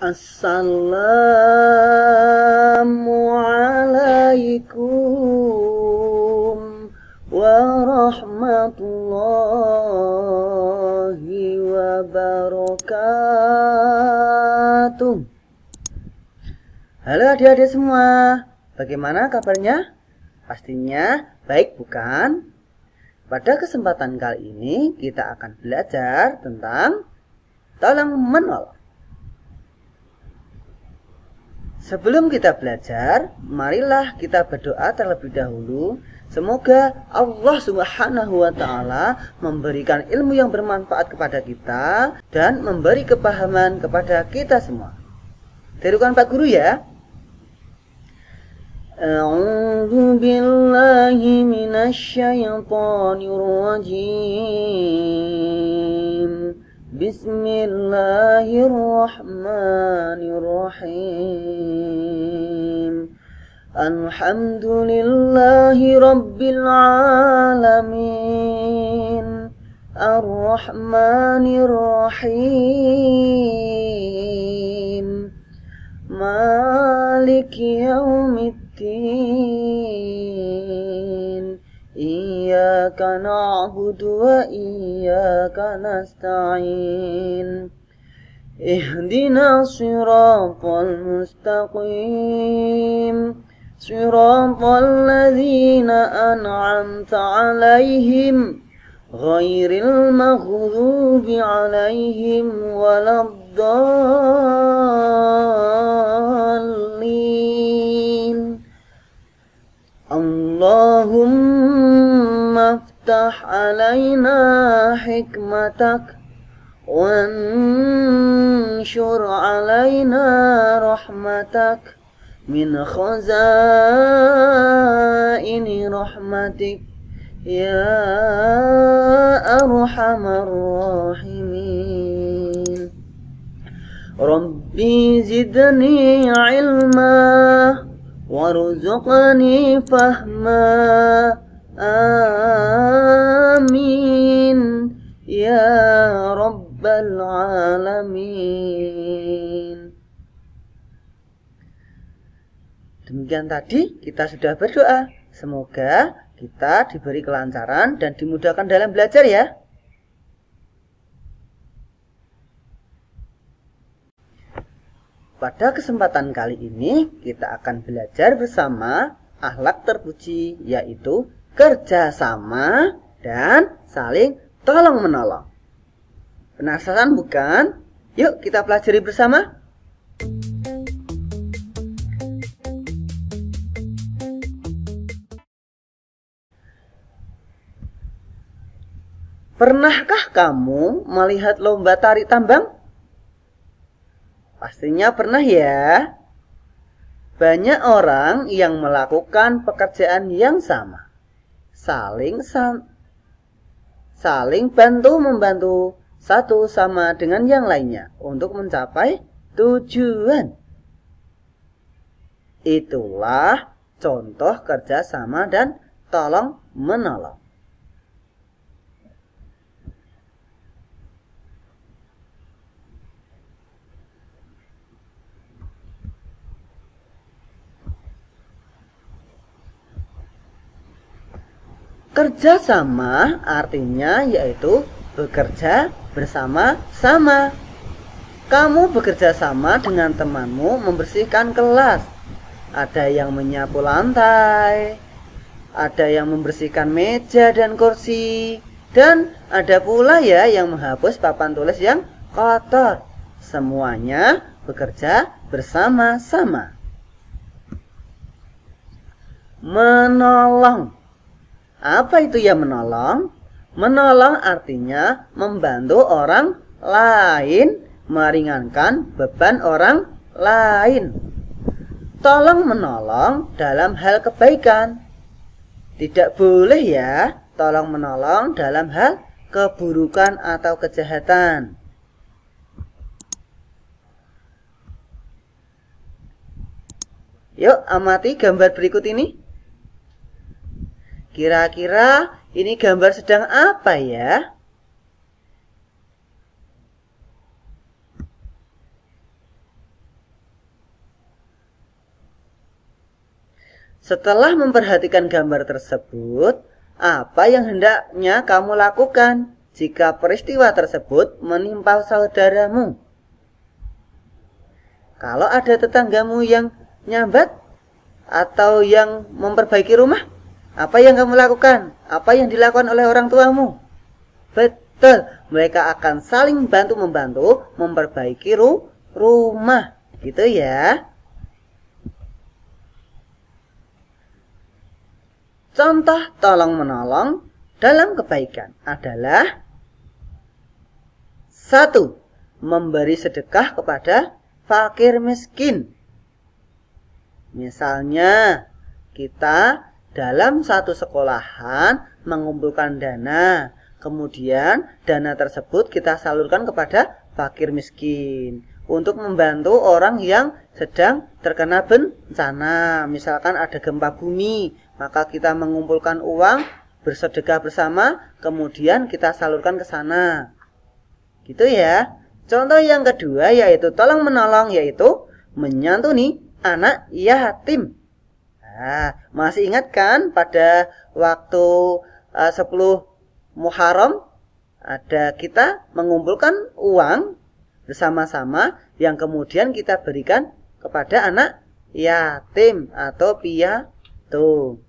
Assalamualaikum warahmatullahi wabarakatuh. Halo adik-adik semua, bagaimana kabarnya? Pastinya baik, bukan? Pada kesempatan kali ini kita akan belajar tentang tolong menolong. Sebelum kita belajar, marilah kita berdoa terlebih dahulu. Semoga Allah Subhanahu wa Ta'ala memberikan ilmu yang bermanfaat kepada kita dan memberi kepahaman kepada kita semua. Tirukan Pak Guru ya. A'udzu billahi minasyaitonir rajim. Bismillahirrahmanirrahim. Alhamdulillahi rabbil alamin. Ar-Rahmanir-Rahim. Maliki yaumiddin. Iyyaka na'budu wa iyyaka nasta'in. Ihdinas siratal mustaqim. Siratal ladzina an'amta 'alaihim ghairil maghdubi 'alaihim waladdallin. Allahumma aftah alaina hikmatak wanshur alaina rahmatak min khazaini rahmatik ya arhamar rahimin. Rabbi zidni ilma warzuqni fahma. Amin ya rabbal alamin. Demikian tadi kita sudah berdoa. Semoga kita diberi kelancaran dan dimudahkan dalam belajar ya. Pada kesempatan kali ini kita akan belajar bersama akhlak terpuji, yaitu kerjasama dan saling tolong menolong. Penasaran bukan? Yuk kita pelajari bersama. Pernahkah kamu melihat lomba tarik tambang? Pastinya pernah ya. Banyak orang yang melakukan pekerjaan yang sama. Saling bantu-membantu satu sama dengan yang lainnya untuk mencapai tujuan. Itulah contoh kerjasama dan tolong menolong. Kerjasama artinya yaitu bekerja bersama-sama. Kamu bekerja sama dengan temanmu membersihkan kelas. Ada yang menyapu lantai, ada yang membersihkan meja dan kursi, dan ada pula ya yang menghapus papan tulis yang kotor. Semuanya bekerja bersama-sama. Menolong. Apa itu ya menolong? Menolong artinya membantu orang lain, meringankan beban orang lain. Tolong menolong dalam hal kebaikan. Tidak boleh ya tolong menolong dalam hal keburukan atau kejahatan. Yuk amati gambar berikut ini. Kira-kira ini gambar sedang apa ya? Setelah memperhatikan gambar tersebut, apa yang hendaknya kamu lakukan jika peristiwa tersebut menimpa saudaramu? Kalau ada tetanggamu yang nyambat atau yang memperbaiki rumah, apa yang kamu lakukan? Apa yang dilakukan oleh orang tuamu? Betul, mereka akan saling bantu-membantu memperbaiki rumah. Gitu ya. Contoh tolong-menolong dalam kebaikan adalah 1. Memberi sedekah kepada fakir miskin. Misalnya, kita dalam satu sekolahan mengumpulkan dana, kemudian dana tersebut kita salurkan kepada fakir miskin untuk membantu orang yang sedang terkena bencana. Misalkan ada gempa bumi, maka kita mengumpulkan uang, bersedekah bersama, kemudian kita salurkan ke sana. Gitu ya. Contoh yang kedua yaitu tolong menolong, yaitu menyantuni anak yatim. Nah, masih ingat kan pada waktu 10 Muharram ada kita mengumpulkan uang bersama-sama yang kemudian kita berikan kepada anak yatim atau piatu.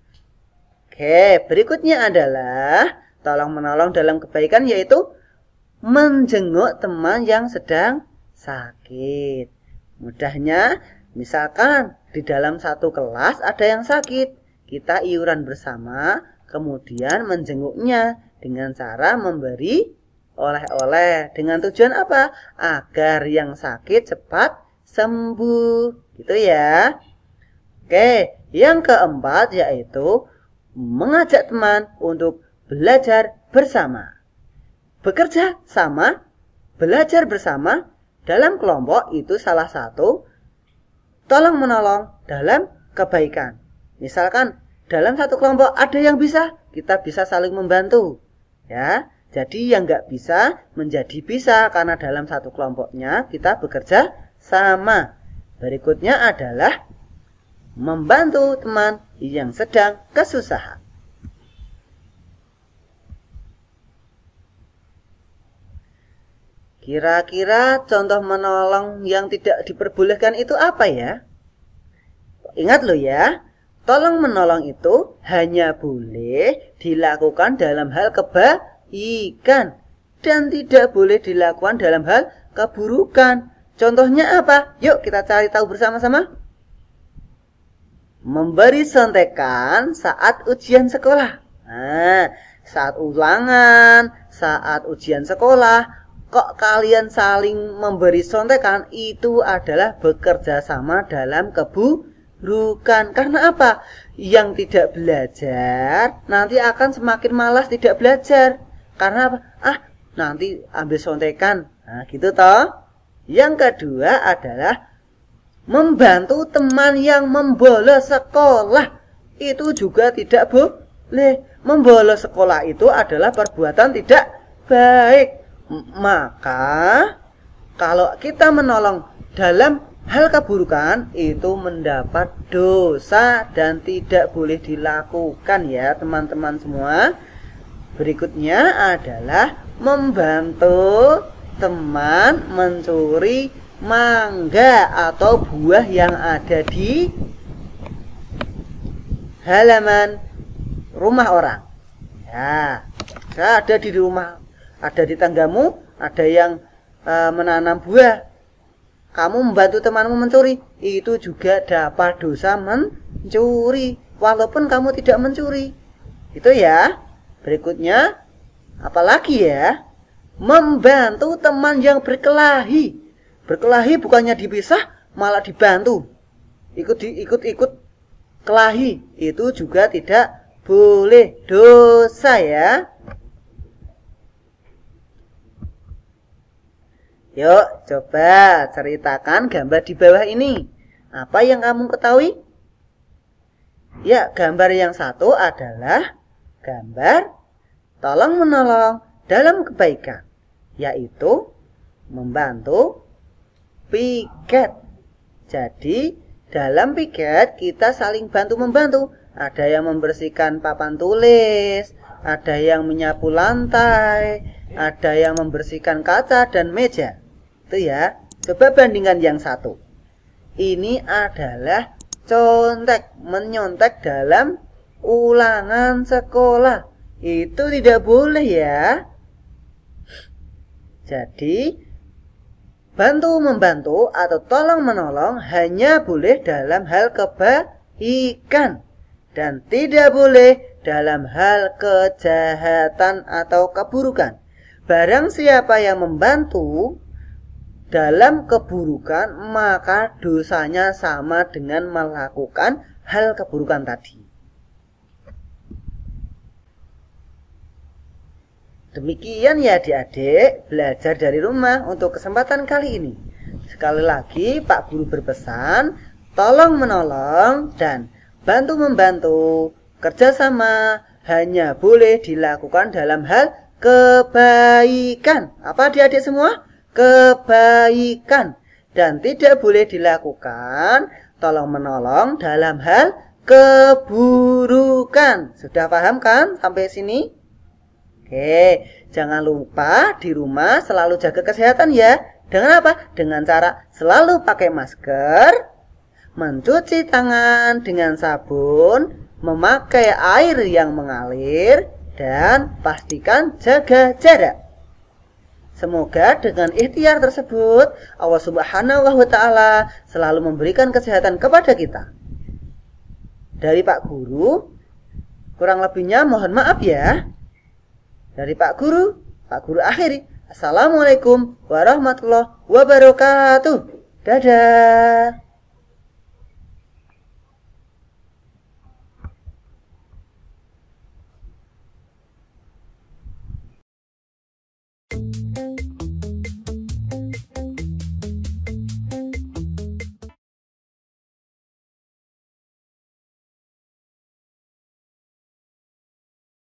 Oke, berikutnya adalah tolong menolong dalam kebaikan yaitu menjenguk teman yang sedang sakit. Mudahnya, misalkan di dalam satu kelas ada yang sakit, kita iuran bersama, kemudian menjenguknya dengan cara memberi oleh-oleh. Dengan tujuan apa? Agar yang sakit cepat sembuh. Gitu ya. Oke, yang keempat yaitu mengajak teman untuk belajar bersama. Bekerja sama, belajar bersama dalam kelompok itu salah satu tolong menolong dalam kebaikan. Misalkan dalam satu kelompok ada yang bisa, kita bisa saling membantu. Ya, jadi yang nggak bisa menjadi bisa karena dalam satu kelompoknya kita bekerja sama. Berikutnya adalah membantu teman yang sedang kesusahan. Kira-kira contoh menolong yang tidak diperbolehkan itu apa ya? Ingat loh ya, tolong menolong itu hanya boleh dilakukan dalam hal kebaikan dan tidak boleh dilakukan dalam hal keburukan. Contohnya apa? Yuk kita cari tahu bersama-sama. Memberi contekan saat ujian sekolah. Nah, saat ulangan, saat ujian sekolah, kok kalian saling memberi contekan, itu adalah bekerja sama dalam keburukan. Karena apa? Yang tidak belajar nanti akan semakin malas tidak belajar. Karena apa? Nanti ambil contekan. Nah, gitu toh. Yang kedua adalah membantu teman yang membolos sekolah. Itu juga tidak boleh. Membolos sekolah itu adalah perbuatan tidak baik. Maka kalau kita menolong dalam hal keburukan itu mendapat dosa dan tidak boleh dilakukan ya teman-teman semua. Berikutnya adalah membantu teman mencuri mangga atau buah yang ada di halaman rumah orang. Ya, ada di rumah, ada di tanggamu, ada yang menanam buah. Kamu membantu temanmu mencuri, itu juga dapat dosa mencuri, walaupun kamu tidak mencuri. Itu ya. Berikutnya, apalagi ya? Membantu teman yang berkelahi. Berkelahi bukannya dipisah, malah dibantu. Ikut kelahi, itu juga tidak boleh, dosa ya. Yuk, coba ceritakan gambar di bawah ini. Apa yang kamu ketahui? Ya, gambar yang satu adalah gambar tolong menolong dalam kebaikan, yaitu membantu piket. Jadi, dalam piket kita saling bantu-membantu. Ada yang membersihkan papan tulis, ada yang menyapu lantai, ada yang membersihkan kaca dan meja. Itu ya. Coba bandingkan yang satu. Ini adalah contek, menyontek dalam ulangan sekolah. Itu tidak boleh ya. Jadi bantu-membantu atau tolong-menolong hanya boleh dalam hal kebaikan dan tidak boleh dalam hal kejahatan atau keburukan. Barang siapa yang membantu dalam keburukan, maka dosanya sama dengan melakukan hal keburukan tadi. Demikian ya adik-adik, belajar dari rumah untuk kesempatan kali ini. Sekali lagi Pak Guru berpesan, tolong menolong dan bantu-membantu kerjasama hanya boleh dilakukan dalam hal kebaikan. Apa adik-adik semua? Kebaikan. Dan tidak boleh dilakukan tolong menolong dalam hal keburukan. Sudah paham kan sampai sini? Oke, jangan lupa di rumah selalu jaga kesehatan ya. Dengan apa? Dengan cara selalu pakai masker, mencuci tangan dengan sabun, memakai air yang mengalir, dan pastikan jaga jarak. Semoga dengan ikhtiar tersebut Allah Subhanahu wa Ta'ala selalu memberikan kesehatan kepada kita. Dari Pak Guru, kurang lebihnya mohon maaf ya. Dari Pak Guru akhiri. Assalamualaikum warahmatullahi wabarakatuh. Dadah.